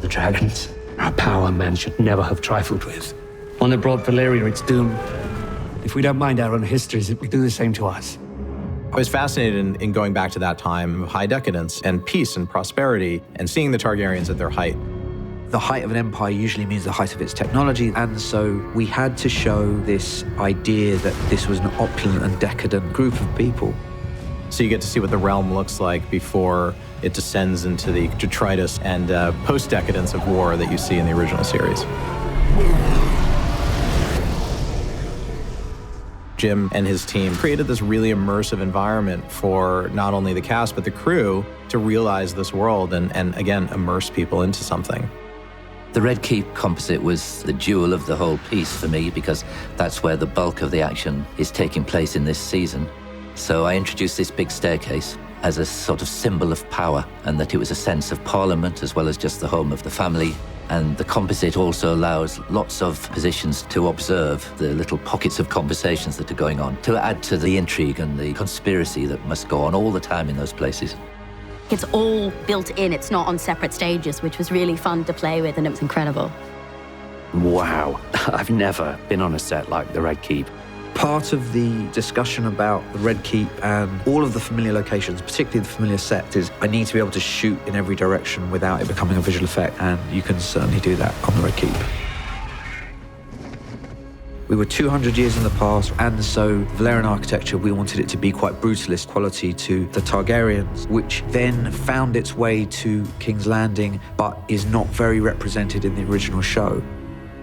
the dragons. Our power men should never have trifled with. One that brought Valyria its doom. If we don't mind our own histories, it will do the same to us. I was fascinated in going back to that time of high decadence and peace and prosperity and seeing the Targaryens at their height. The height of an empire usually means the height of its technology, and so we had to show this idea that this was an opulent and decadent group of people. So you get to see what the realm looks like before it descends into the detritus and post-decadence of war that you see in the original series. Jim and his team created this really immersive environment for not only the cast, but the crew to realize this world and again, immerse people into something. The Red Keep composite was the jewel of the whole piece for me because that's where the bulk of the action is taking place in this season. So I introduced this big staircase as a sort of symbol of power, and that it was a sense of Parliament as well as just the home of the family. And the composite also allows lots of positions to observe the little pockets of conversations that are going on, to add to the intrigue and the conspiracy that must go on all the time in those places. It's all built in, it's not on separate stages, which was really fun to play with, and it was incredible. Wow, I've never been on a set like the Red Keep. Part of the discussion about the Red Keep and all of the familiar locations, particularly the familiar sets, is I need to be able to shoot in every direction without it becoming a visual effect, and you can certainly do that on the Red Keep. We were 200 years in the past, and so Valyrian architecture, we wanted it to be quite brutalist quality to the Targaryens, which then found its way to King's Landing, but is not very represented in the original show.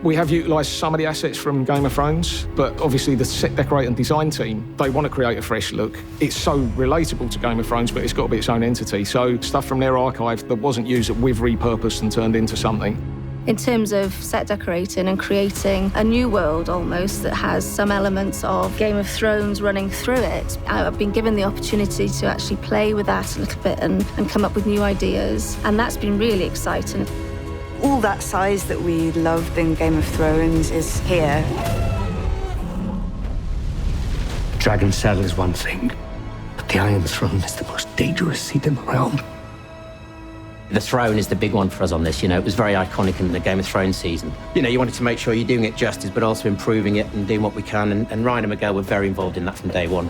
We have utilised some of the assets from Game of Thrones, but obviously the set decorate and design team, they want to create a fresh look. It's so relatable to Game of Thrones, but it's got to be its own entity. So stuff from their archive that wasn't used that we've repurposed and turned into something. In terms of set decorating and creating a new world almost that has some elements of Game of Thrones running through it, I've been given the opportunity to actually play with that a little bit and come up with new ideas, and that's been really exciting. All that size that we loved in Game of Thrones is here. Dragon's Cell is one thing, but the Iron Throne is the most dangerous seat in the realm. The throne is the big one for us on this. You know, it was very iconic in the Game of Thrones season. You know, you wanted to make sure you're doing it justice, but also improving it and doing what we can. And Ryan and Miguel were very involved in that from day one.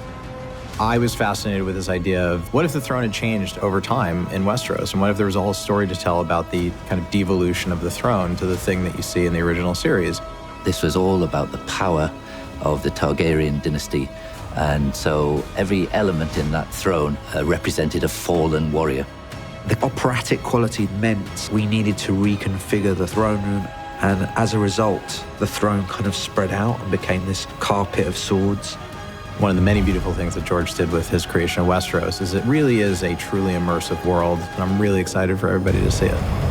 I was fascinated with this idea of what if the throne had changed over time in Westeros, and what if there was a whole story to tell about the kind of devolution of the throne to the thing that you see in the original series. This was all about the power of the Targaryen dynasty, and so every element in that throne represented a fallen warrior. The operatic quality meant we needed to reconfigure the throne room, and as a result, the throne kind of spread out and became this carpet of swords. One of the many beautiful things that George did with his creation of Westeros is it really is a truly immersive world, and I'm really excited for everybody to see it.